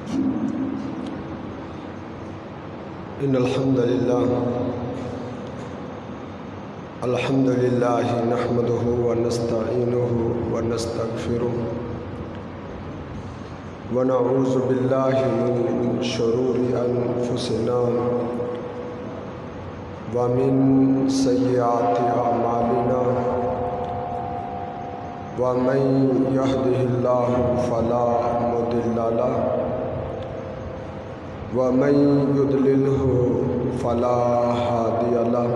إن الحمد لله نحمده ونستعينه ونستغفره ونعوذ بالله من شرور أنفسنا ومن سيئات أعمالنا ومن يهده الله فلا مضل له ومن يضلله فلا هادي له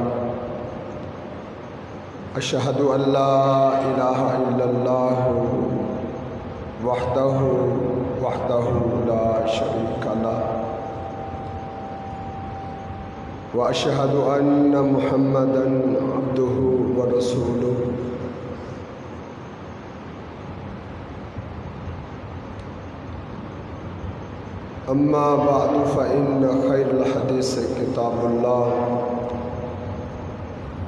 أشهد أن لا إله إلا الله وحده لا شريك له وأشهد أن محمدًا عبده ورسوله أما بعد فإن خير الحديث كتاب الله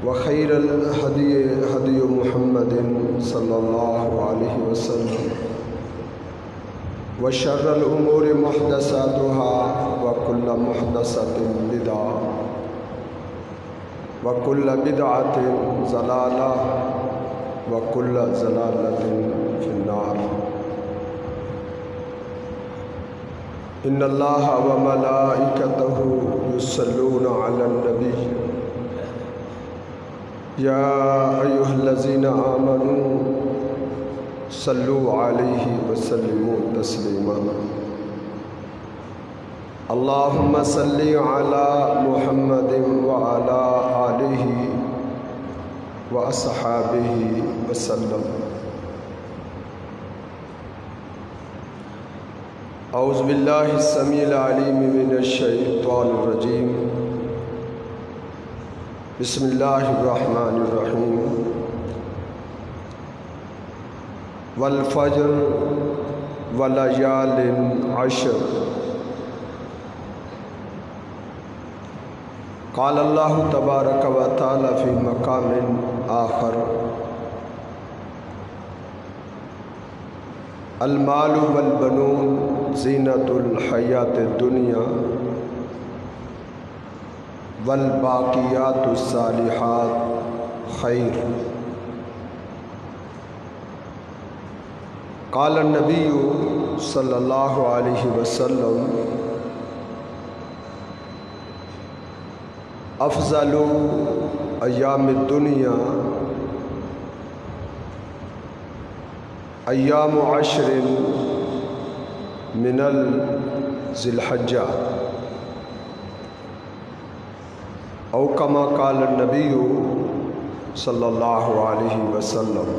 وخير الهدي هدي محمد صلى الله عليه وسلم وشر الأمور محدثاتها وكل محدثة بدعة وكل بدعة ضلالة وكل ضلالة في النار إن الله وملائكته يصلون على النبي يا أيها الذين آمنوا صلوا عليه وسلموا تسليما اللهم صل على محمد وعلى آله وأصحابه وسلم اعوذ باللہ السمیع العلیم من الشیطان الرجیم بسم اللہ الرحمن الرحیم والفجر وليال عشر قال اللہ تبارک و تعالی فی مقام آخر المال والبنون زینت الحیات الدنیا والباقیات الصالحات خیر قال النبی صلی اللہ علیہ وسلم افضل ایام الدنیا ایام عشر من ذی الحجہ او کما قال النبی صلی اللہ علیہ وسلم۔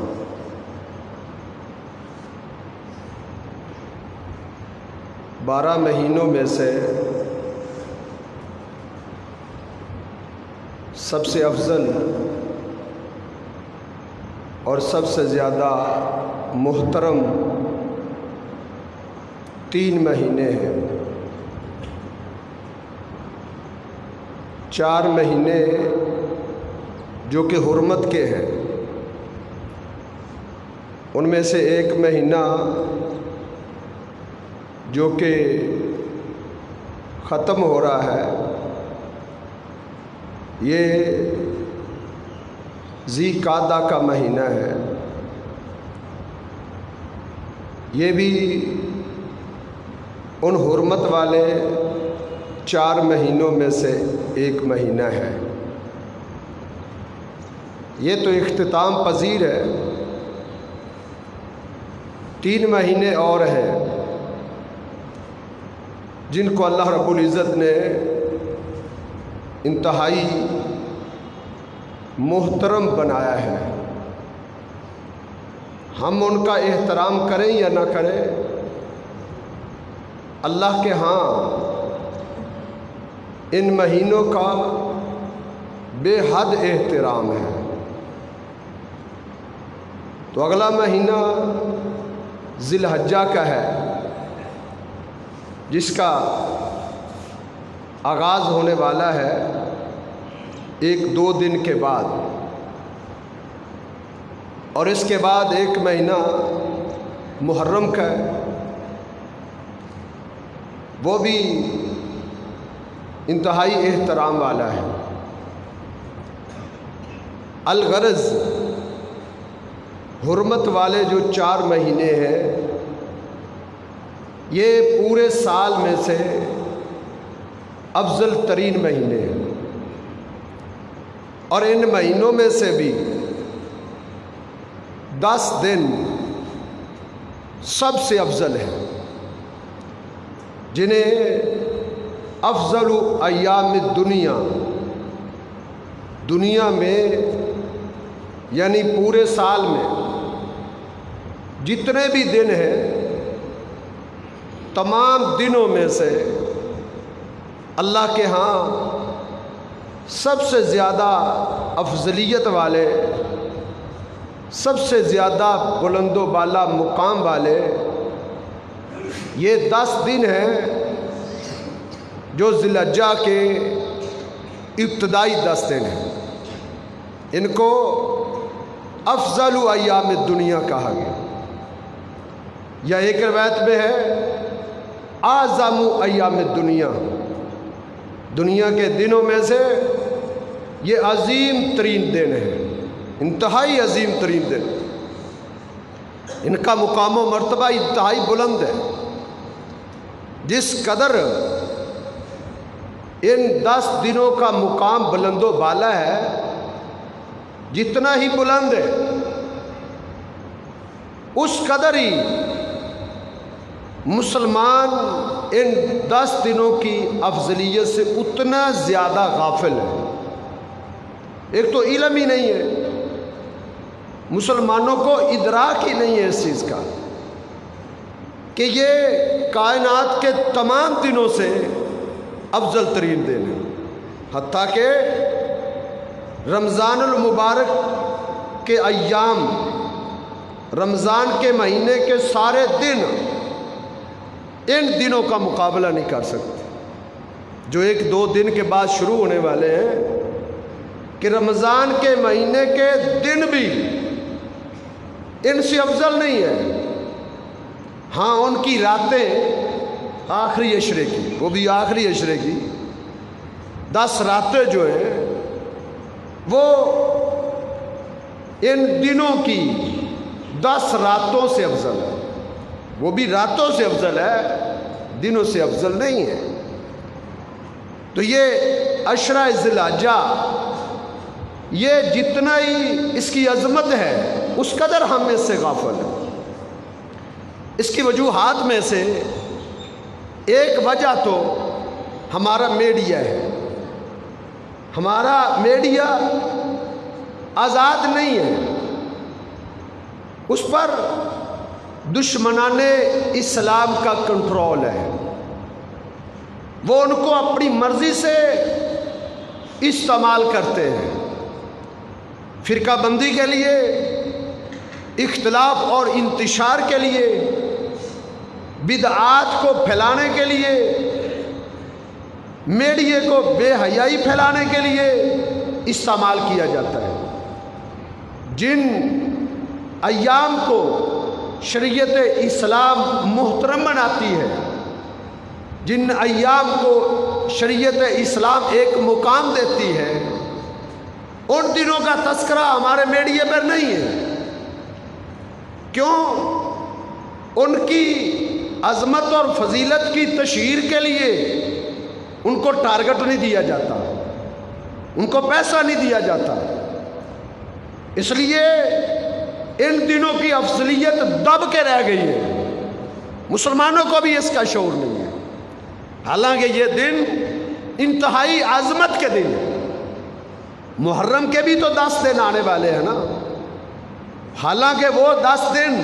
12 مہینوں میں سے سب سے افضل اور سب سے زیادہ محترم 3 مہینے ہیں۔ 4 مہینے جو کہ حرمت کے ہیں، ان میں سے ایک مہینہ جو کہ ختم ہو رہا ہے، یہ ذی قعدہ کا مہینہ ہے۔ یہ بھی ان حرمت والے 4 مہینوں میں سے ایک مہینہ ہے۔ یہ تو اختتام پذیر ہے۔ 3 مہینے اور ہیں جن کو اللہ رب العزت نے انتہائی محترم بنایا ہے۔ ہم ان کا احترام کریں یا نہ کریں، اللہ کے ہاں ان مہینوں کا بے حد احترام ہے۔ تو اگلا مہینہ ذی الحجہ کا ہے، جس کا آغاز ہونے والا ہے 1-2 دن کے بعد، اور اس کے بعد 1 مہینہ محرم کا ہے، وہ بھی انتہائی احترام والا ہے۔ الغرض حرمت والے جو 4 مہینے ہیں یہ پورے سال میں سے افضل ترین مہینے ہیں، اور ان مہینوں میں سے بھی 10 دن سب سے افضل ہیں، جنہیں افضل ایام الدنیا، دنیا میں یعنی پورے سال میں جتنے بھی دن ہیں تمام دنوں میں سے اللہ کے ہاں سب سے زیادہ افضلیت والے، سب سے زیادہ بلند و بالا مقام والے یہ 10 دن ہیں جو ذی الحجہ کے ابتدائی 10 دن ہیں۔ ان کو افضل ایام الدنیا کہا گیا، یا ایک روایت میں ہے اعظم ایام الدنیا، دنیا کے دنوں میں سے یہ عظیم ترین دن ہے، انتہائی عظیم ترین دن، ان کا مقام و مرتبہ انتہائی بلند ہے۔ جس قدر ان 10 دنوں کا مقام بلند و بالا ہے، جتنا ہی بلند ہے اس قدر ہی مسلمان ان 10 دنوں کی افضلیت سے اتنا زیادہ غافل ہے۔ ایک تو علم ہی نہیں ہے، مسلمانوں کو ادراک ہی نہیں ہے اس چیز کا کہ یہ کائنات کے تمام دنوں سے افضل ترین دن ہے، حتیٰ کہ رمضان المبارک کے ایام، رمضان کے مہینے کے سارے دن ان دنوں کا مقابلہ نہیں کر سکتے، جو 1-2 دن کے بعد شروع ہونے والے ہیں، کہ رمضان کے مہینے کے دن بھی ان سے افضل نہیں ہے۔ ہاں ان کی راتیں آخری عشرے کی، وہ بھی آخری عشرے کی 10 راتیں جو ہیں وہ ان دنوں کی 10 راتوں سے افضل ہے، وہ بھی راتوں سے افضل ہے، دنوں سے افضل نہیں ہے۔ تو یہ عشرہ ذی الحجہ، یہ جتنا ہی اس کی عظمت ہے اس قدر ہم اس سے غافل ہیں۔ اس کی وجوہات میں سے ایک وجہ تو ہمارا میڈیا ہے۔ ہمارا میڈیا آزاد نہیں ہے، اس پر دشمنان اسلام کا کنٹرول ہے، وہ ان کو اپنی مرضی سے استعمال کرتے ہیں، فرقہ بندی کے لیے، اختلاف اور انتشار کے لیے، بدعات کو پھیلانے کے لیے، میڈیا کو بے حیائی پھیلانے کے لیے استعمال کیا جاتا ہے۔ جن ایام کو شریعت اسلام محترم بناتی ہے، جن ایام کو شریعت اسلام ایک مقام دیتی ہے، ان دنوں کا تذکرہ ہمارے میڈیا پر نہیں ہے۔ کیوں؟ ان کی عظمت اور فضیلت کی تشہیر کے لیے ان کو ٹارگٹ نہیں دیا جاتا، ان کو پیسہ نہیں دیا جاتا، اس لیے ان دنوں کی افضلیت دب کے رہ گئی ہے، مسلمانوں کو بھی اس کا شعور نہیں ہے۔ حالانکہ یہ دن انتہائی عظمت کے دن ہیں، محرم کے بھی تو 10 دن آنے والے ہیں نا، حالانکہ وہ 10 دن،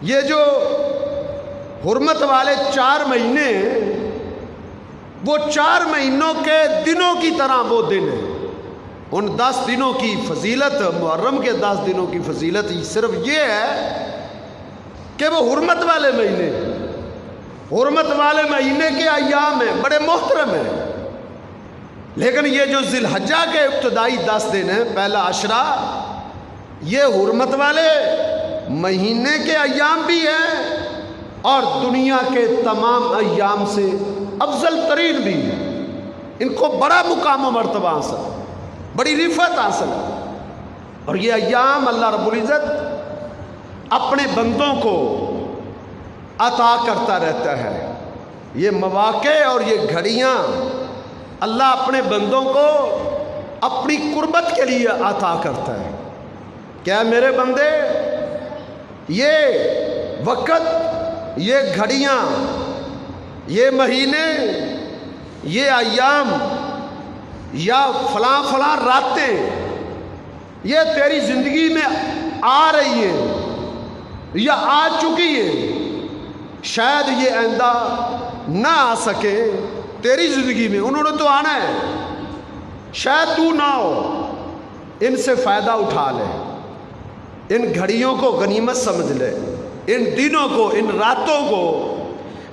یہ جو حرمت والے 4 مہینے ہیں، وہ 4 مہینوں کے دنوں کی طرح وہ دن ہیں۔ ان 10 دنوں کی فضیلت، محرم کے 10 دنوں کی فضیلت صرف یہ ہے کہ وہ حرمت والے مہینے، حرمت والے مہینے کے ایام ہیں، بڑے محترم ہیں۔ لیکن یہ جو ذی الحجہ کے ابتدائی 10 دن ہیں، پہلا عشرہ، یہ حرمت والے مہینے کے ایام بھی ہیں اور دنیا کے تمام ایام سے افضل ترین بھی ہے۔ ان کو بڑا مقام و مرتبہ حاصل ہے، بڑی رفعت حاصل ہے، اور یہ ایام اللہ رب العزت اپنے بندوں کو عطا کرتا رہتا ہے۔ یہ مواقع اور یہ گھڑیاں اللہ اپنے بندوں کو اپنی قربت کے لیے عطا کرتا ہے۔ کیا میرے بندے، یہ وقت، یہ گھڑیاں، یہ مہینے، یہ ایام یا فلاں فلاں راتیں یہ تیری زندگی میں آ رہی ہیں یا آ چکی ہیں، شاید یہ آئندہ نہ آ سکے تیری زندگی میں، انہوں نے تو آنا ہے، شاید تو نہ ہو۔ ان سے فائدہ اٹھا لے، ان گھڑیوں کو غنیمت سمجھ لے، ان دنوں کو، ان راتوں کو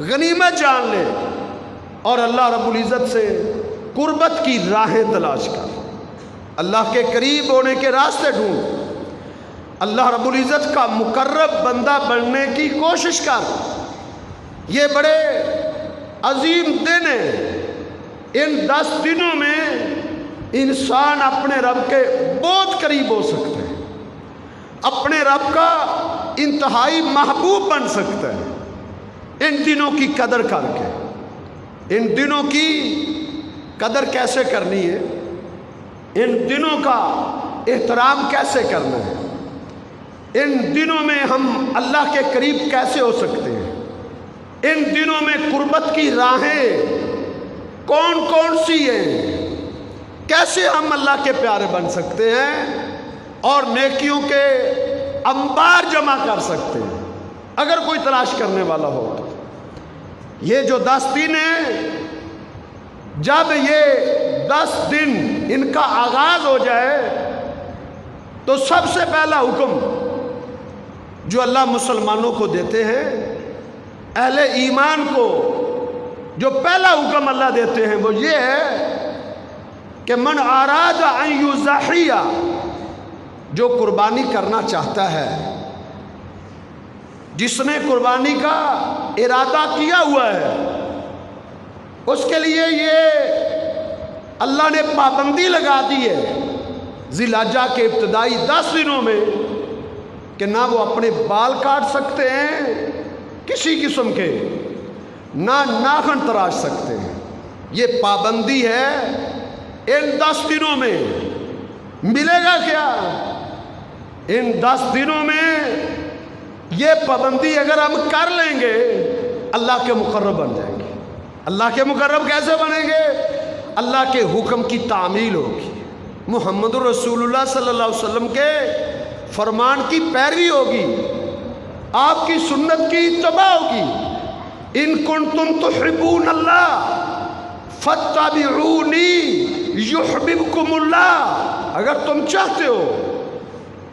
غنیمت جان لے، اور اللہ رب العزت سے قربت کی راہیں تلاش کر، اللہ کے قریب ہونے کے راستے ڈھونڈ، اللہ رب العزت کا مقرب بندہ بننے کی کوشش کر۔ یہ بڑے عظیم دن ہیں، ان 10 دنوں میں انسان اپنے رب کے بہت قریب ہو سکتا ہے، اپنے رب کا انتہائی محبوب بن سکتا ہے۔ ان دنوں کی قدر کر کے، ان دنوں کی قدر کیسے کرنی ہے، ان دنوں کا احترام کیسے کرنا ہے، ان دنوں میں ہم اللہ کے قریب کیسے ہو سکتے ہیں، ان دنوں میں قربت کی راہیں کون کون سی ہیں، کیسے ہم اللہ کے پیارے بن سکتے ہیں اور نیکیوں کے انبار جمع کر سکتے ہیں، اگر کوئی تلاش کرنے والا ہو تو۔ یہ جو 10 دن ہیں، جب یہ 10 دن ان کا آغاز ہو جائے تو سب سے پہلا حکم جو اللہ مسلمانوں کو دیتے ہیں، اہل ایمان کو جو پہلا حکم اللہ دیتے ہیں وہ یہ ہے کہ من اراد ان یضحی، جو قربانی کرنا چاہتا ہے، جس نے قربانی کا ارادہ کیا ہوا ہے، اس کے لیے یہ اللہ نے پابندی لگا دی ہے ذی الحجہ کے ابتدائی 10 دنوں میں کہ نہ وہ اپنے بال کاٹ سکتے ہیں کسی قسم کے، نہ ناخن تراش سکتے ہیں۔ یہ پابندی ہے ان 10 دنوں میں۔ ملے گا کیا؟ ان 10 دنوں میں یہ پابندی اگر ہم کر لیں گے اللہ کے مقرب بن جائیں گے۔ اللہ کے مقرب کیسے بنیں گے؟ اللہ کے حکم کی تعمیل ہوگی، محمد رسول اللہ صلی اللہ علیہ وسلم کے فرمان کی پیروی ہوگی، آپ کی سنت کی اتباع ہوگی۔ ان کنتم تحبون اللہ فاتبعونی یحببکم اللہ، اگر تم چاہتے ہو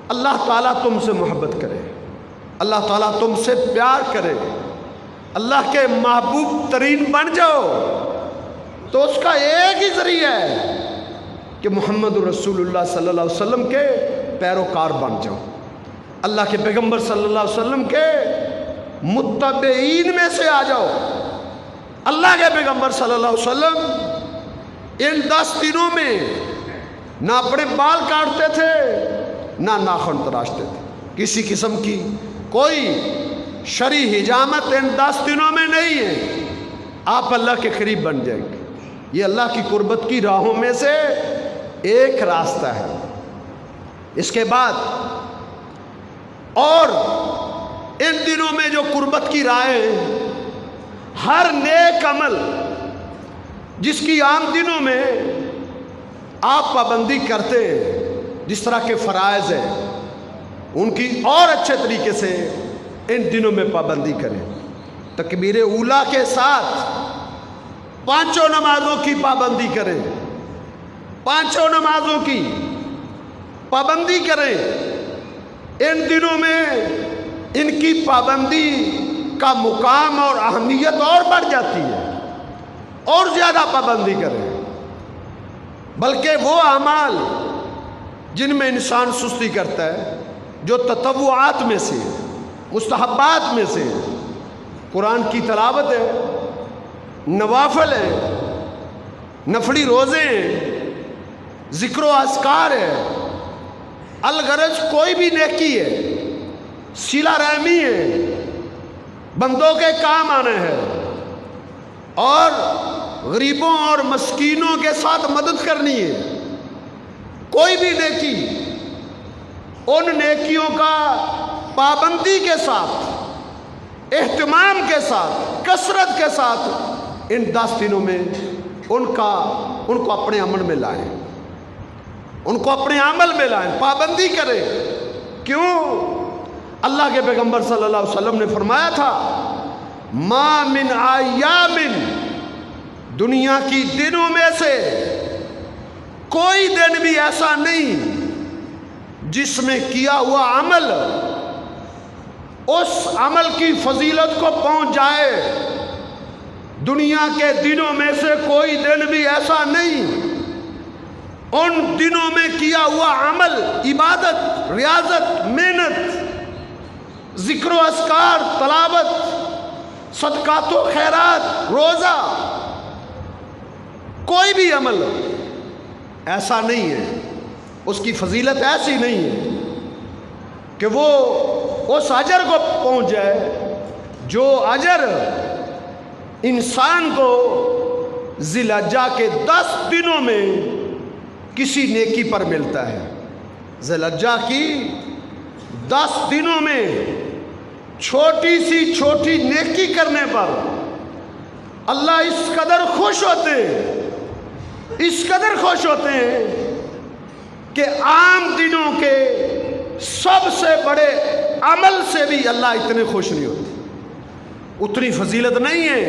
اللہ تعالیٰ تم سے محبت کرے، اللہ تعالیٰ تم سے پیار کرے، اللہ کے محبوب ترین بن جاؤ، تو اس کا ایک ہی ذریعہ ہے کہ محمد رسول اللہ صلی اللہ علیہ وسلم کے پیروکار بن جاؤ، اللہ کے پیغمبر صلی اللہ علیہ وسلم کے متبعین میں سے آ جاؤ۔ اللہ کے پیغمبر صلی اللہ علیہ وسلم ان 10 دنوں میں نہ اپنے بال کاٹتے تھے نہ ناخن تراشتے تھے، کسی قسم کی کوئی شرعی حجامت ان 10 دنوں میں نہیں ہے۔ آپ اللہ کے قریب بن جائیں گے۔ یہ اللہ کی قربت کی راہوں میں سے ایک راستہ ہے۔ اس کے بعد اور ان دنوں میں جو قربت کی راہیں، ہر نیک عمل جس کی عام دنوں میں آپ پابندی کرتے ہیں، جس طرح کے فرائض ہیں ان کی اور اچھے طریقے سے ان دنوں میں پابندی کریں۔ تکبیر اولیٰ کے ساتھ 5 نمازوں کی پابندی کریں، 5 نمازوں کی پابندی کریں۔ ان دنوں میں ان کی پابندی کا مقام اور اہمیت اور بڑھ جاتی ہے، اور زیادہ پابندی کریں۔ بلکہ وہ اعمال جن میں انسان سستی کرتا ہے، جو تطوعات میں سے، مستحبات میں سے، قرآن کی تلاوت ہے، نوافل ہے، نفلی روزے ہیں، ذکر و اذکار ہے، الغرض کوئی بھی نیکی ہے، صلہ رحمی ہے، بندوں کے کام آنے ہیں، اور غریبوں اور مسکینوں کے ساتھ مدد کرنی ہے، کوئی بھی نیکی، ان نیکیوں کا پابندی کے ساتھ، اہتمام کے ساتھ، کثرت کے ساتھ ان 10 دنوں میں ان کو اپنے عمل میں لائیں، ان کو اپنے عمل میں لائیں، پابندی کریں۔ کیوں؟ اللہ کے پیغمبر صلی اللہ علیہ وسلم نے فرمایا تھا، ما من ایام، دنیا کی دنوں میں سے کوئی دن بھی ایسا نہیں جس میں کیا ہوا عمل اس عمل کی فضیلت کو پہنچ جائے۔ دنیا کے دنوں میں سے کوئی دن بھی ایسا نہیں، ان دنوں میں کیا ہوا عمل، عبادت، ریاضت، محنت، ذکر و اذکار، تلاوت، صدقات و خیرات، روزہ، کوئی بھی عمل ایسا نہیں ہے، اس کی فضیلت ایسی نہیں ہے کہ وہ اس اجر کو پہنچ جائے جو اجر انسان کو ذی الحجہ کے 10 دنوں میں کسی نیکی پر ملتا ہے۔ ذی الحجہ کی 10 دنوں میں چھوٹی سی چھوٹی نیکی کرنے پر اللہ اس قدر خوش ہوتے ہیں، اس قدر خوش ہوتے ہیں کہ عام دنوں کے سب سے بڑے عمل سے بھی اللہ اتنے خوش نہیں ہوتے۔ اتنی فضیلت نہیں ہے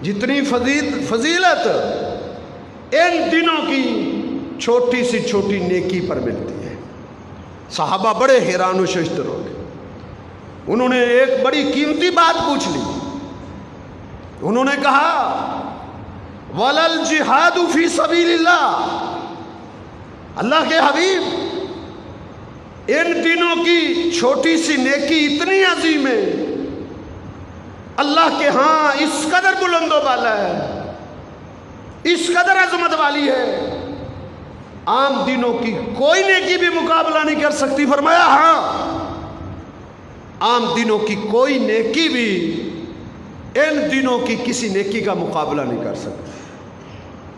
جتنی فضیلت ان دنوں کی چھوٹی سی چھوٹی نیکی پر ملتی ہے۔ صحابہ بڑے حیران و ششدر ہو گئے، انہوں نے ایک بڑی قیمتی بات پوچھ لی، انہوں نے کہا وَلَا الْجِهَادُ فِي سَبِيلِ اللَّهِ، اللہ کے حبیب ان دنوں کی چھوٹی سی نیکی اتنی عظیم ہے، اللہ کے ہاں اس قدر بلند و بالا ہے، اس قدر عظمت والی ہے، عام دنوں کی کوئی نیکی بھی مقابلہ نہیں کر سکتی۔ فرمایا ہاں، عام دنوں کی کوئی نیکی بھی ان دنوں کی کسی نیکی کا مقابلہ نہیں کر سکتی۔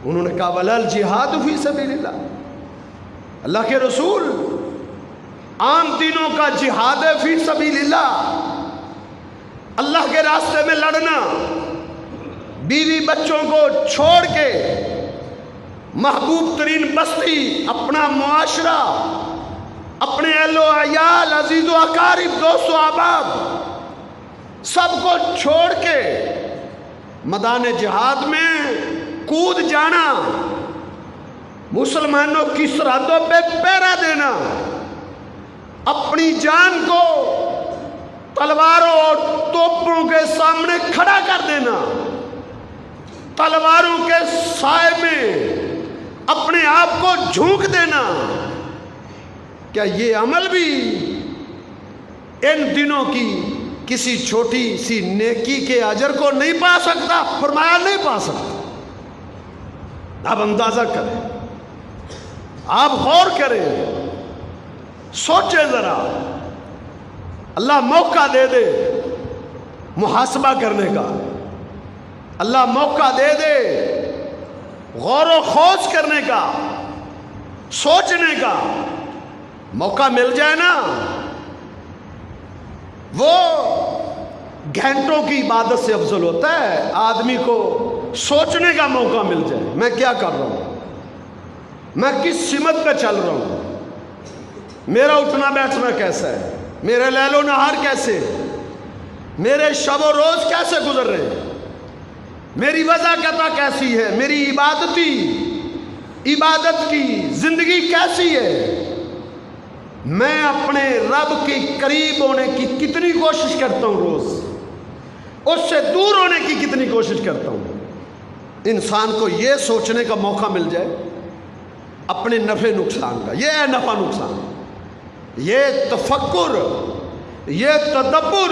انہوں نے کہا وَلَا الْجِهَادُ فِي سَبِيلِ اللَّهِ، اللہ کے رسول عام دنوں کا جہاد فی سبیل اللہ، اللہ کے راستے میں لڑنا، بیوی بچوں کو چھوڑ کے محبوب ترین بستی، اپنا معاشرہ، اپنے اہل و عیال، عزیز و اقارب، دوست و احباب سب کو چھوڑ کے میدان جہاد میں کود جانا، مسلمانوں کی سرحدوں پہ پہرا دینا، اپنی جان کو تلواروں اور توپوں کے سامنے کھڑا کر دینا، تلواروں کے سائے میں اپنے آپ کو جھونک دینا، کیا یہ عمل بھی ان دنوں کی کسی چھوٹی سی نیکی کے اجر کو نہیں پا سکتا؟ فرمایا نہیں پا سکتا۔ آپ اندازہ کریں، آپ غور کریں، سوچیں ذرا، اللہ موقع دے دے محاسبہ کرنے کا، اللہ موقع دے دے غور و خوض کرنے کا، سوچنے کا، موقع مل جائے نا، وہ گھنٹوں کی عبادت سے افضل ہوتا ہے آدمی کو سوچنے کا موقع مل جائے، میں کیا کر رہا ہوں، میں کس سمت پہ چل رہا ہوں، میرا اٹھنا بیٹھنا کیسا ہے، میرے لیل و نہار کیسے، میرے شب و روز کیسے گزر رہے ہیں، میری وضاحت کیسی ہے، میری عبادت کی زندگی کیسی ہے، میں اپنے رب کے قریب ہونے کی کتنی کوشش کرتا ہوں، روز اس سے دور ہونے کی کتنی کوشش کرتا ہوں۔ انسان کو یہ سوچنے کا موقع مل جائے اپنے نفع نقصان کا، یہ ہے نفع نقصان، یہ تفکر، یہ تدبر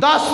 10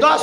10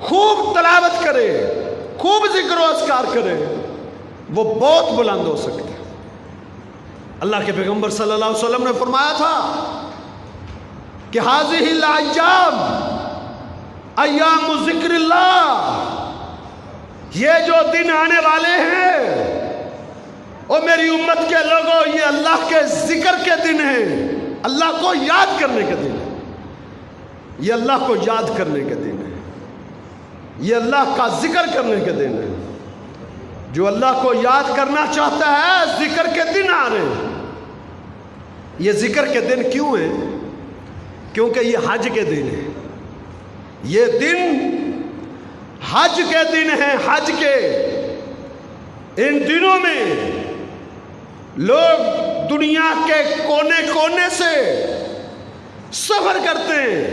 خوب تلاوت کرے, خوب ذکر و اذکار کرے, وہ بہت بلند ہو سکتا ہے. اللہ کے پیغمبر صلی اللہ علیہ وسلم نے فرمایا تھا کہ هذه الایام ایام ذکر اللہ, یہ جو دن آنے والے ہیں اور میری امت کے لوگوں, یہ اللہ کے ذکر کے دن ہیں, اللہ کو یاد کرنے کے دن ہیں. یہ اللہ کو یاد کرنے کے دن ہیں, یہ اللہ کا ذکر کرنے کے دن ہیں. جو اللہ کو یاد کرنا چاہتا ہے, ذکر کے دن آ رہے ہیں. یہ ذکر کے دن کیوں ہیں؟ کیونکہ یہ حج کے دن ہیں. یہ دن حج کے دن ہیں. حج کے ان دنوں میں لوگ دنیا کے کونے کونے سے سفر کرتے ہیں.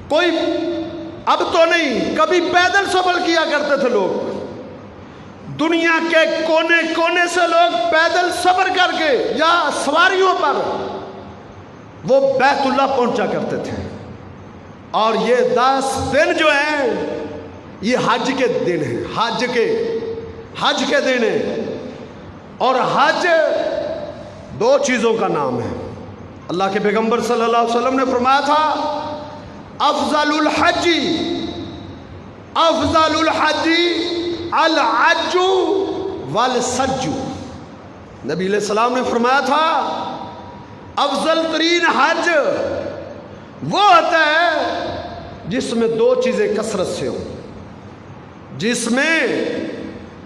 کوئی اب تو نہیں, کبھی پیدل سفر کیا کرتے تھے لوگ. دنیا کے کونے کونے سے لوگ پیدل سفر کر کے یا سواریوں پر وہ بیت اللہ پہنچا کرتے تھے. اور یہ 10 دن جو ہیں یہ حج کے دن ہیں. حج کے دن ہیں. اور حج 2 چیزوں کا نام ہے. اللہ کے پیغمبر صلی اللہ علیہ وسلم نے فرمایا تھا افضل الحج العج والسج. نبی علیہ السلام نے فرمایا تھا افضل ترین حج وہ ہوتا ہے جس میں 2 چیزیں کثرت سے ہوں, جس میں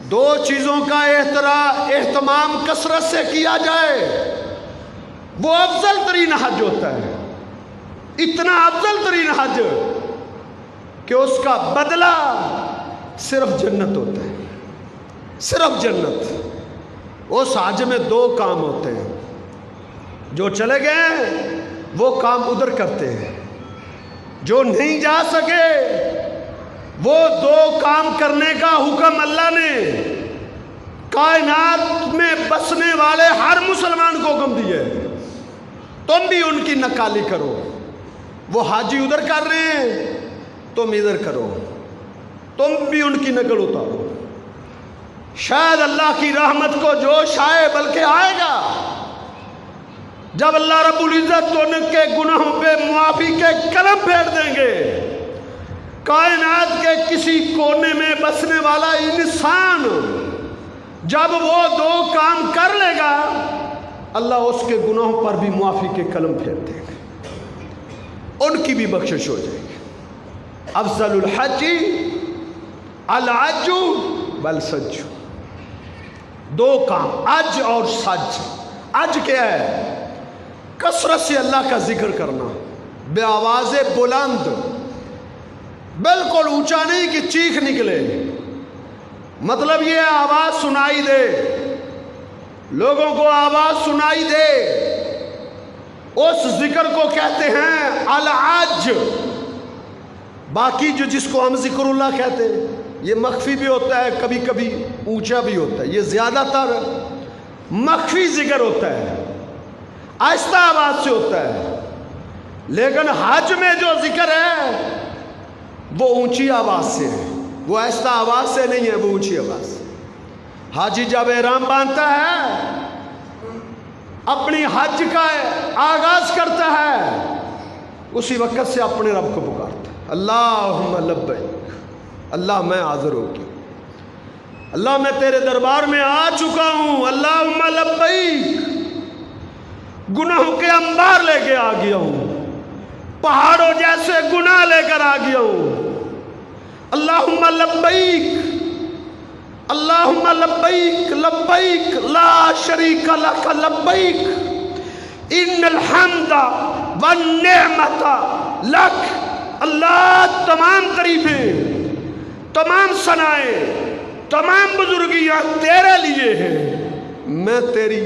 2 چیزوں کا اہتمام کثرت سے کیا جائے. وہ افضل ترین حج ہوتا ہے. اتنا افضل ترین حج کہ اس کا بدلہ صرف جنت ہوتا ہے. صرف جنت. اس حج میں 2 کام ہوتے ہیں. جو چلے گئے وہ کام ادھر کرتے ہیں, جو نہیں جا سکے وہ 2 کام کرنے کا حکم اللہ نے کائنات میں بسنے والے ہر مسلمان کو حکم دیا ہے. تم بھی ان کی نقالی کرو. وہ حاجی ادھر کر رہے ہیں, تم ادھر کرو. تم بھی ان کی نقل اتارو. شاید اللہ کی رحمت کو جوش آئے, بلکہ آئے گا جب اللہ رب العزت ان کے گناہوں پہ معافی کے قلم پھیر دیں گے. کائنات کے کسی کونے میں بسنے والا انسان جب وہ 2 کام کر لے گا, اللہ اس کے گناہوں پر بھی معافی کے قلم پھیر دیں گے. ان کی بھی بخشش ہو جائے گی. افضل الحج العج والسج. 2 کام, حج اور سج. حج کیا ہے؟ کثرت سے اللہ کا ذکر کرنا, بے آواز بلند, بالکل اونچا نہیں کہ چیخ نکلے. مطلب یہ آواز سنائی دے, لوگوں کو آواز سنائی دے. اس ذکر کو کہتے ہیں العج. باقی جس کو ہم ذکر اللہ کہتے ہیں یہ مخفی بھی ہوتا ہے, کبھی کبھی اونچا بھی ہوتا ہے. یہ زیادہ تر مخفی ذکر ہوتا ہے, آہستہ آواز سے ہوتا ہے. لیکن حج میں جو ذکر ہے وہ اونچی آواز سے ہے, وہ آہستہ آواز سے نہیں ہے, وہ اونچی آواز سے. حاجی جب احرام باندھتا ہے, اپنی حج کا آغاز کرتا ہے, اسی وقت سے اپنے رب کو پکارتا ہے, اللہم لبیک, اللہ میں حاضر ہو گیا, اللہ میں تیرے دربار میں آ چکا ہوں, اللہم لبیک. گناہوں کے انبار لے کے آ گیا ہوں, پہاڑوں جیسے گناہ لے کر آ گیا ہوں. اللہم لبیک, اللہم لبیک, لبیک لا شریک لک لبیک, ان الحمد والنعمت لک. اللہ تمام تعریفیں, تمام ثنائیں, تمام بزرگیاں تیرے لیے ہیں. میں تیری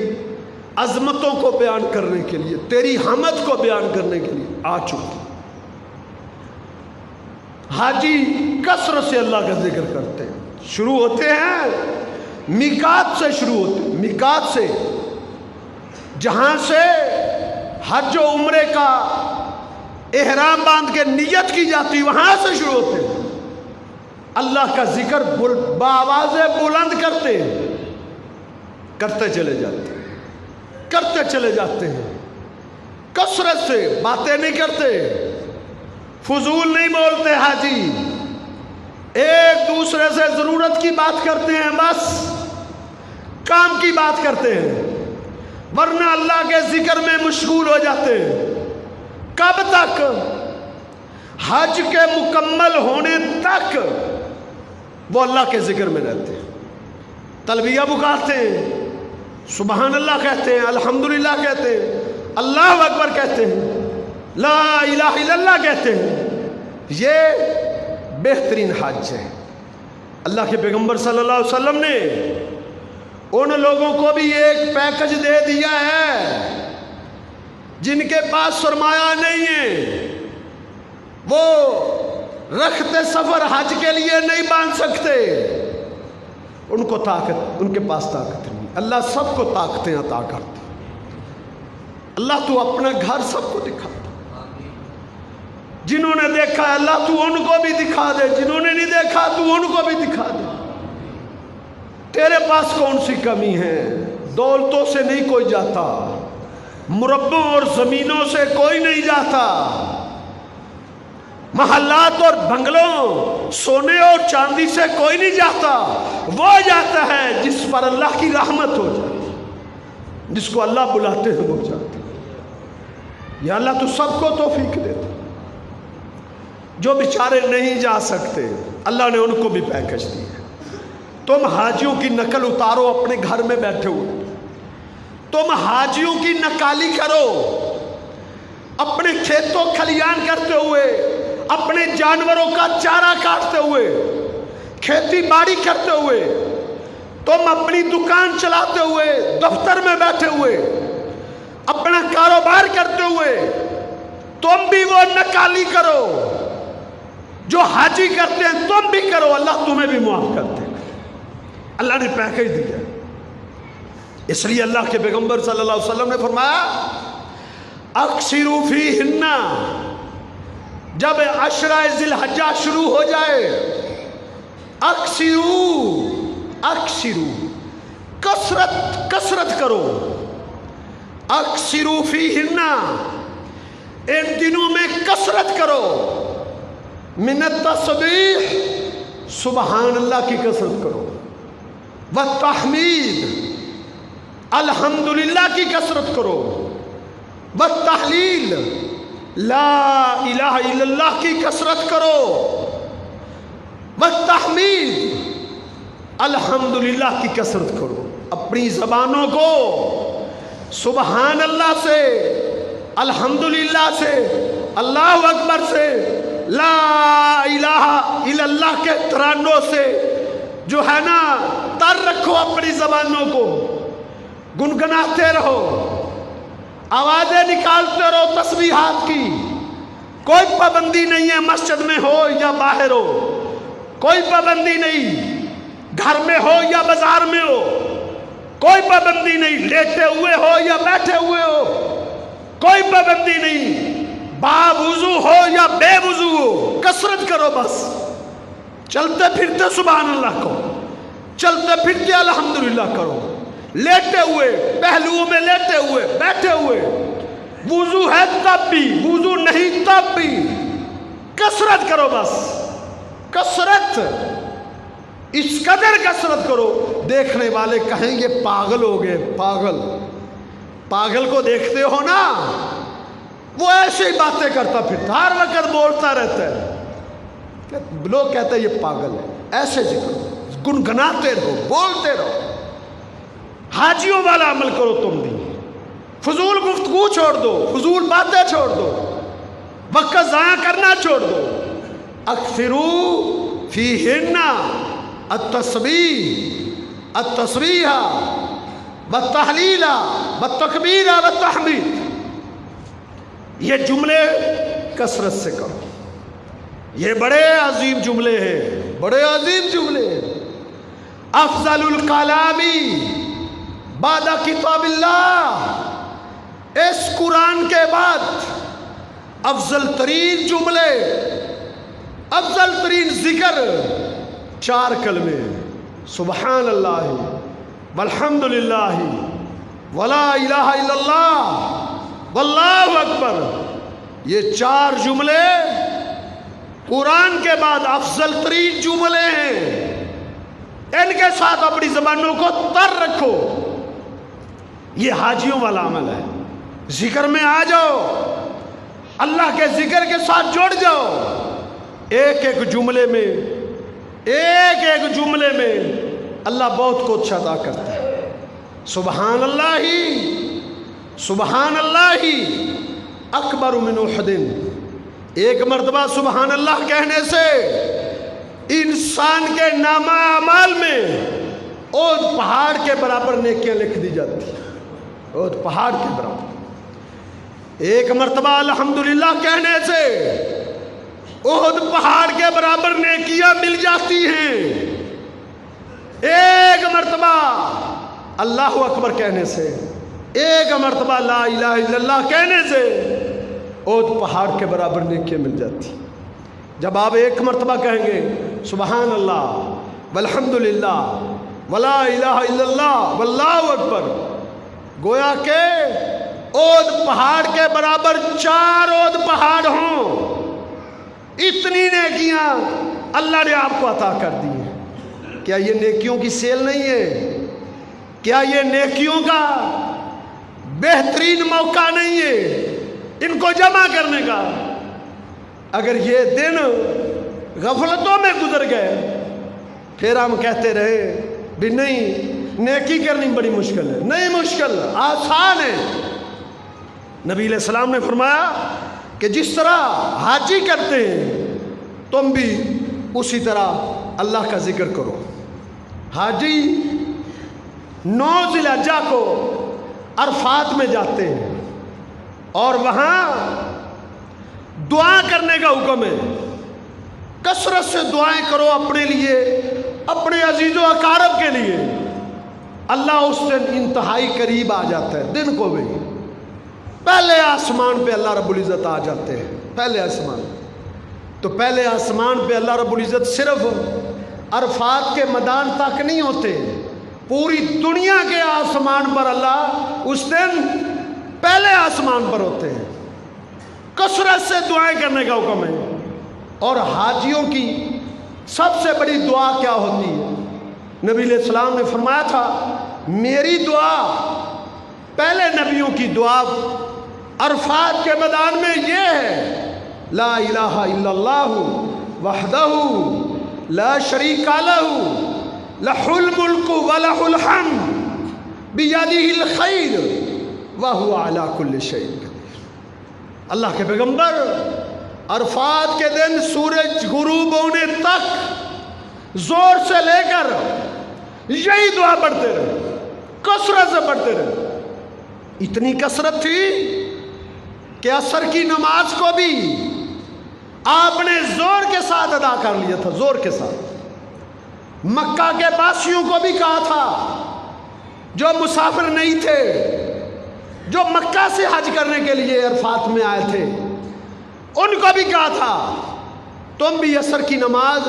عظمتوں کو بیان کرنے کے لیے, تیری حمد کو بیان کرنے کے لیے آ چکا. حاجی کثرت سے اللہ کا ذکر کرتے ہیں. شروع ہوتے ہیں میقات سے, شروع ہوتے ہیں میقات سے, جہاں سے حج و عمرے کا احرام باندھ کے نیت کی جاتی, وہاں سے شروع ہوتے ہیں. اللہ کا ذکر بآواز بلند کرتے چلے جاتے ہیں، کثرت سے باتیں نہیں کرتے، فضول نہیں بولتے حاجی، ایک دوسرے سے ضرورت کی بات کرتے ہیں، بس کام کی بات کرتے ہیں، ورنہ اللہ کے ذکر میں مشغول ہو جاتے ہیں۔ کب تک؟ حج کے مکمل ہونے تک وہ اللہ کے ذکر میں رہتے ہیں، تلبیہ پکارتے ہیں، سبحان اللہ کہتے ہیں، الحمدللہ کہتے ہیں، اللہ اکبر کہتے ہیں، لا الہ الا اللہ کہتے ہیں۔ یہ بہترین حج ہے۔ اللہ کے پیغمبر صلی اللہ علیہ وسلم نے ان لوگوں کو بھی ایک پیکج دے دیا ہے جن کے پاس سرمایہ نہیں ہے، وہ رخت سفر حج کے لیے نہیں باندھ سکتے، ان کے پاس طاقت نہیں۔ اللہ سب کو طاقتیں عطا کرتا۔ اللہ تو اپنا گھر سب کو دکھاتا، جنہوں نے دیکھا ہے اللہ تو ان کو بھی دکھا دے، جنہوں نے نہیں دیکھا تو ان کو بھی دکھا دے۔ تیرے پاس کون سی کمی ہے؟ دولتوں سے نہیں کوئی جاتا، مربعوں اور زمینوں سے کوئی نہیں جاتا، محلات اور بنگلوں، سونے اور چاندی سے کوئی نہیں جاتا۔ وہ جاتا ہے جس پر اللہ کی رحمت ہو جاتی، جس کو اللہ بلاتے ہیں وہ جاتے ہیں۔ یا اللہ تو سب کو توفیق دیتا۔ جو بیچارے نہیں جا سکتے اللہ نے ان کو بھی پیکج دیا۔ تم حاجیوں کی نقل اتارو اپنے گھر میں بیٹھے ہوئے، تم حاجیوں کی نقالی کرو اپنے کھیتوں کھلیان کرتے ہوئے، اپنے جانوروں کا چارہ کاٹتے ہوئے، کھیتی باڑی کرتے ہوئے، تم اپنی دکان چلاتے ہوئے، دفتر میں بیٹھے ہوئے، اپنا کاروبار کرتے ہوئے، تم بھی وہ نقالی کرو جو حاجی کرتے ہیں، تم بھی کرو، اللہ تمہیں بھی معاف کرتے ہیں۔ اللہ نے پیکج دیا، اس لیے اللہ کے پیغمبر صلی اللہ علیہ وسلم نے فرمایا اکثروا فیہن، جب عشرہ ذی الحجہ شروع ہو جائے، کثرت کرو، اکثروا فیہن، ان دنوں میں کثرت کرو، من التسبیح، سبحان اللہ کی کثرت کرو، والتحمید، الحمدللہ کی کثرت کرو، والتحلیل، لا الہ الا اللہ کی کثرت کرو، والتحمید، الحمدللہ کی کثرت کرو۔ اپنی زبانوں کو سبحان اللہ سے، الحمدللہ سے، اللہ اکبر سے، لا الہ الا اللہ کے ترانوں سے جو ہے نا تر رکھو، اپنی زبانوں کو گنگناتے رہو، آوازیں نکالتے رہو تسبیحات کی۔ کوئی پابندی نہیں ہے مسجد میں ہو یا باہر ہو، کوئی پابندی نہیں، گھر میں ہو یا بازار میں ہو، کوئی پابندی نہیں، لیٹے ہوئے ہو یا بیٹھے ہوئے ہو، کوئی پابندی نہیں، باوضو ہو یا بے وضو ہو، کثرت کرو بس۔ چلتے پھرتے سبحان اللہ کرو، چلتے پھرتے الحمدللہ کرو، لیٹے ہوئے، پہلوؤں میں لیٹے ہوئے، بیٹھے ہوئے، وضو ہے تب بھی، وضو نہیں تب بھی، کثرت کرو بس، کثرت، اس قدر کثرت کرو دیکھنے والے کہیں یہ پاگل ہو گئے۔ پاگل کو دیکھتے ہو نا، وہ ایسے ہی باتیں کرتا پھرتا، ہر وقت بولتا رہتا ہے، لوگ کہتے ہیں یہ پاگل ہے۔ ایسے ذکر گنگناتے رہو، بولتے رہو، حاجیوں والا عمل کرو تم بھی، فضول گفتگو چھوڑ دو، فضول باتیں چھوڑ دو، وقت ضائع کرنا چھوڑ دو۔ اکثروا فیہن التسبیح والتحلیل والتکبیر والتحمید، یہ جملے کثرت سے کرو، یہ بڑے عظیم جملے ہیں، بڑے عظیم جملے ہیں۔ افضل الکلامی بعد کتاب اللہ، اس قرآن کے بعد افضل ترین جملے، افضل ترین ذکر 4 کلمے ہیں، سبحان اللہ والحمدللہ ولا الہ الا اللہ واللہ اکبر۔ یہ 4 جملے قرآن کے بعد افضل ترین جملے ہیں، ان کے ساتھ اپنی زبانوں کو تر رکھو۔ یہ حاجیوں والا عمل ہے۔ ذکر میں آ جاؤ، اللہ کے ذکر کے ساتھ جڑ جاؤ، ایک ایک جملے میں اللہ بہت کچھ عطا کرتا ہے۔ سبحان اللہ اکبر من احد۔ ایک مرتبہ سبحان اللہ کہنے سے انسان کے نامہ اعمال میں احد پہاڑ کے برابر نیکیاں لکھ دی جاتی ہیں، احد پہاڑ کے برابر۔ ایک مرتبہ الحمدللہ کہنے سے احد پہاڑ کے برابر نیکیاں مل جاتی ہیں۔ ایک مرتبہ اللہ اکبر کہنے سے، ایک مرتبہ لا الہ الا اللہ کہنے سے احد پہاڑ کے برابر نیکیاں مل جاتی۔ جب آپ ایک مرتبہ کہیں گے سبحان اللہ والحمدللہ ولا الہ الا اللہ واللہ اکبر، گویا کہ احد پہاڑ کے برابر 4 احد پہاڑ ہوں، اتنی نیکیاں اللہ نے آپ کو عطا کر دی ہیں۔ کیا یہ نیکیوں کی سیل نہیں ہے؟ کیا یہ نیکیوں کا بہترین موقع نہیں ہے ان کو جمع کرنے کا؟ اگر یہ دن غفلتوں میں گزر گئے پھر ہم کہتے رہے بھی نہیں نیکی کرنی بڑی مشکل ہے۔ نہیں مشکل، آسان ہے۔ نبی علیہ السلام نے فرمایا کہ جس طرح حاجی کرتے ہیں تم بھی اسی طرح اللہ کا ذکر کرو۔ حاجی 9 ذی الحجہ کو عرفات میں جاتے ہیں اور وہاں دعا کرنے کا حکم ہے۔ کثرت سے دعائیں کرو اپنے لیے، اپنے عزیز و اقارب کے لیے۔ اللہ اس دن انتہائی قریب آ جاتا ہے۔ دن کو بھی پہلے آسمان پہ اللہ رب العزت آ جاتے ہیں۔ پہلے آسمان تو پہلے آسمان پہ اللہ رب العزت صرف عرفات کے میدان تک نہیں ہوتے، پوری دنیا کے آسمان پر اللہ اس دن پہلے آسمان پر ہوتے ہیں۔ کثرت سے دعائیں کرنے کا حکم ہے۔ اور حاجیوں کی سب سے بڑی دعا کیا ہوتی ہے؟ نبی علیہ السلام نے فرمایا تھا میری دعا پہلے نبیوں کی دعا عرفات کے میدان میں یہ ہے، لا الہ الا اللہ وحدہ لا شریک لہ لہ الملک ولہ الحمد بیدہ الخیر وہو علی کل شیء قدیر۔ اللہ کے پیغمبر عرفات کے دن سورج غروب ہونے تک زور سے لے کر یہی دعا پڑھتے رہے، کثرت سے پڑھتے رہے۔ اتنی کثرت تھی کہ عصر کی نماز کو بھی آپ نے زور کے ساتھ ادا کر لیا تھا، زور کے ساتھ۔ مکہ کے باسیوں کو بھی کہا تھا جو مسافر نہیں تھے، جو مکہ سے حج کرنے کے لیے عرفات میں آئے تھے، ان کو بھی کہا تھا تم بھی عصر کی نماز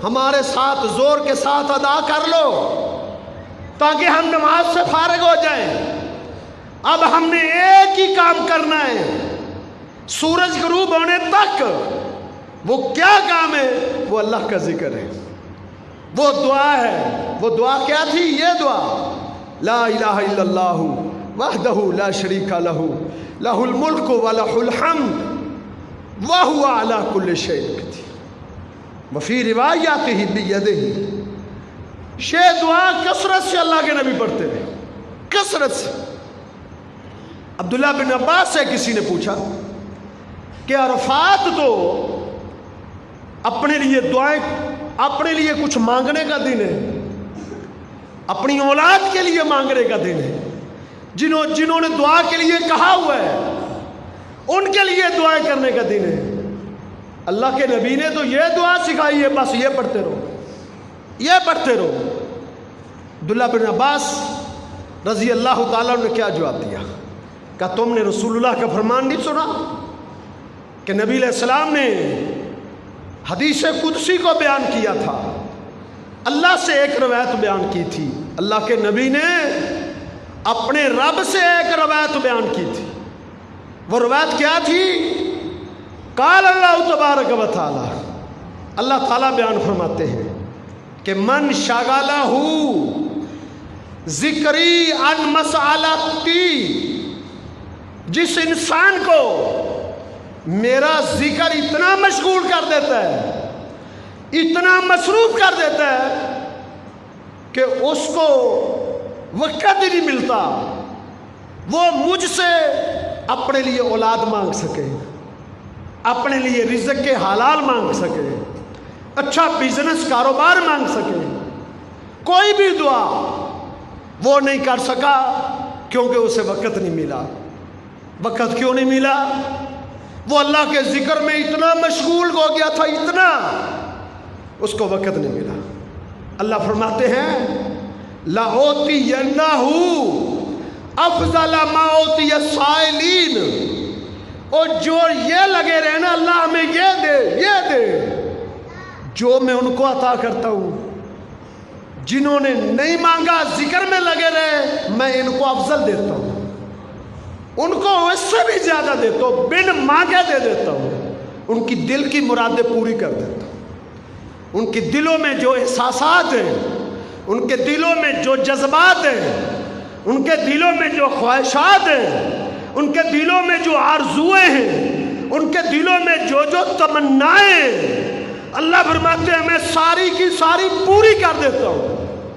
ہمارے ساتھ زور کے ساتھ ادا کر لو تاکہ ہم نماز سے فارغ ہو جائیں۔ اب ہم نے ایک ہی کام کرنا ہے سورج غروب ہونے تک۔ وہ کیا کام ہے؟ وہ اللہ کا ذکر ہے، وہ دعا ہے۔ وہ دعا کیا تھی؟ یہ دعا لا الہ الا اللہ وحدہ لا شریک لہ لہ الملک ولہ الحمد وہو علی کل شیء قدیر وفی روایاتہ بیدہ۔ یہ دعا کثرت سے اللہ کے نبی پڑھتے رہے، کثرت سے۔ عبداللہ بن عباس سے کسی نے پوچھا کہ عرفات تو اپنے لیے دعائیں، اپنے لیے کچھ مانگنے کا دن ہے، اپنی اولاد کے لیے مانگنے کا دن ہے، جنہوں نے دعا کے لیے کہا ہوا ہے ان کے لیے دعائیں کرنے کا دن ہے۔ اللہ کے نبی نے تو یہ دعا سکھائی ہے، بس یہ پڑھتے رہو، یہ پڑھتے رہو۔ عبداللہ بن عباس رضی اللہ تعالیٰ نے کیا جواب دیا؟ کہا تم نے رسول اللہ کا فرمان نہیں سنا کہ نبی علیہ السلام نے حدیث قدسی کو بیان کیا تھا اللہ سے ایک روایت بیان کی تھی، اللہ کے نبی نے اپنے رب سے ایک روایت بیان کی تھی۔ وہ روایت کیا تھی؟ قال اللہ تبارک و تعالی، اللہ تعالیٰ بیان فرماتے ہیں کہ من شغلہ ذکری عن مسالتی، جس انسان کو میرا ذکر اتنا مشغول کر دیتا ہے، اتنا مصروف کر دیتا ہے کہ اس کو وقت ہی نہیں ملتا وہ مجھ سے اپنے لیے اولاد مانگ سکے، اپنے لیے رزق کے حلال مانگ سکے، اچھا بزنس کاروبار مانگ سکے، کوئی بھی دعا وہ نہیں کر سکا کیونکہ اسے وقت نہیں ملا۔ وقت کیوں نہیں ملا؟ وہ اللہ کے ذکر میں اتنا مشغول ہو گیا تھا، اتنا، اس کو وقت نہیں ملا۔ اللہ فرماتے ہیں لَأُوتِيَنَّهُ أَفْضَلَ مَا أُوتِيَ السَّائِلِينَ، اور جو یہ لگے رہے نا اللہ ہمیں یہ دے، یہ دے، جو میں ان کو عطا کرتا ہوں، جنہوں نے نہیں مانگا ذکر میں لگے رہے، میں ان کو افضل دیتا ہوں، ان کو اس سے بھی زیادہ دیتا ہوں، بن مانگے دے دیتا ہوں، ان کی دل کی مرادیں پوری کر دیتا ہوں، ان کے دلوں میں جو احساسات ہیں، ان کے دلوں میں جو جذبات ہیں، ان کے دلوں میں جو خواہشات ہیں، ان کے دلوں میں جو آرزویں ہیں، ان کے دلوں میں جو تمنائیں ہیں، اللہ فرماتے ہیں میں ساری کی ساری پوری کر دیتا ہوں،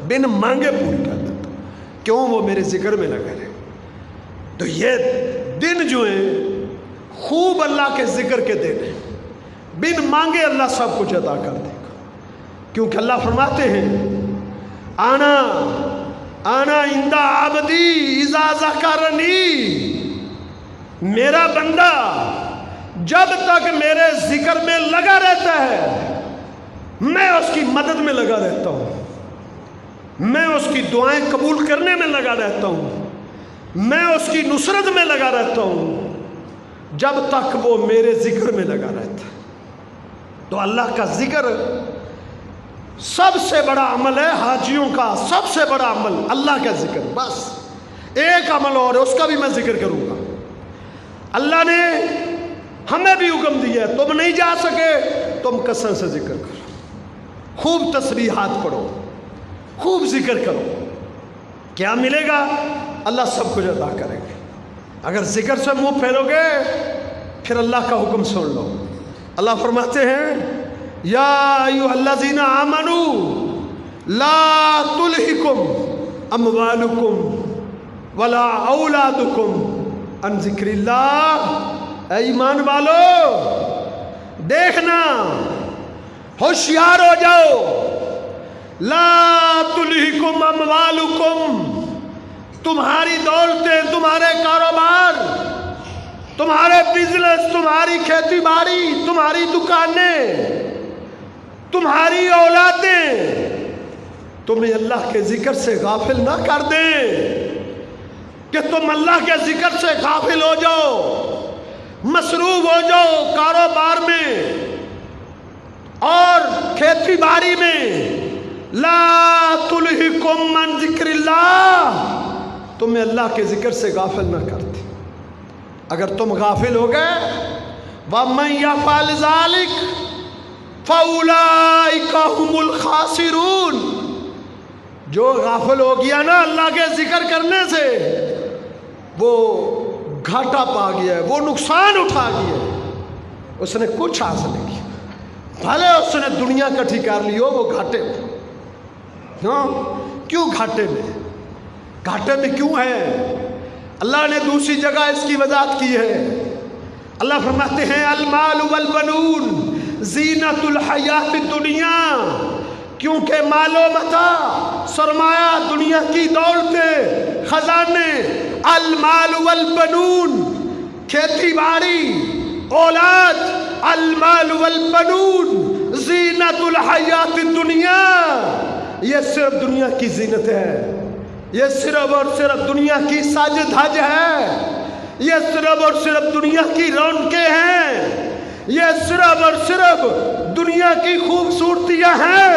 بن مانگے پوری کر دیتا ہوں، کیوں؟ وہ میرے ذکر میں لگے رہے۔ تو یہ دن جو ہیں خوب اللہ کے ذکر کے دن ہیں، بن مانگے اللہ سب کچھ عطا کر دے گا، کیونکہ اللہ فرماتے ہیں آنا عند عبدی اذا ذکرنی، میرا بندہ جب تک میرے ذکر میں لگا رہتا ہے میں اس کی مدد میں لگا رہتا ہوں، میں اس کی دعائیں قبول کرنے میں لگا رہتا ہوں، میں اس کی نصرت میں لگا رہتا ہوں، جب تک وہ میرے ذکر میں لگا رہتا ہے۔ تو اللہ کا ذکر سب سے بڑا عمل ہے، حاجیوں کا سب سے بڑا عمل اللہ کا ذکر۔ بس ایک عمل اور ہے، اس کا بھی میں ذکر کروں گا۔ اللہ نے ہمیں بھی حکم دیا ہے، تم نہیں جا سکے تم کثرت سے ذکر کرو، خوب تسبیحات پڑھو، خوب ذکر کرو۔ کیا ملے گا؟ اللہ سب کچھ عطا کریں گے۔ اگر ذکر سے منہ پھیرو گے پھر اللہ کا حکم سن لو۔ اللہ فرماتے ہیں یا ایھا الذین آمنوا لا تلہکم اموالکم ولا اولادکم عن ذکر اللہ، اے ایمان والو دیکھنا، ہوشیار ہو جاؤ، لا تلہکم اموالکم، تمہاری دولتیں، تمہارے کاروبار، تمہارے بزنس، تمہاری کھیتی باڑی، تمہاری دکانیں، تمہاری اولادیں تمہیں اللہ کے ذکر سے غافل نہ کر دیں کہ تم اللہ کے ذکر سے غافل ہو جاؤ، مصروف ہو جاؤ کاروبار میں اور کھیتی باڑی میں۔ لا تلہکم عن ذکر اللہ، تمہیں اللہ کے ذکر سے غافل نہ کرتے۔ اگر تم غافل ہو گئے وَمَن يَفْعَلْ ذَلِكَ فَأُولَئِكَ هُمُ الْخَاسِرُونَ، جو غافل ہو گیا نا اللہ کے ذکر کرنے سے وہ گھاٹا پا گیا ہے، وہ نقصان اٹھا گیا ہے، اس نے کچھ حاصل نہیں کیا، بھلے اس نے دنیا کٹھی کر لی ہو، وہ گھاٹے میں۔ کیوں گھاٹے میں؟ گھاٹے میں کیوں ہے؟ اللہ نے دوسری جگہ اس کی وضاحت کی ہے۔ اللہ فرماتے ہیں المال والبنون زینت الحیات الدنیا، کیونکہ مال و متاع، سرمایہ، دنیا کی دولتیں، خزانے، المال والبنون، کھیتی باڑی، اولاد، المال والبنون زینت الحیات الدنیا، یہ صرف دنیا کی زینت ہے، یہ صرف اور صرف دنیا کی ساج دھج ہے، یہ صرف اور صرف دنیا کی رونقیں ہیں، یہ صرف اور صرف دنیا کی خوبصورتیاں ہیں۔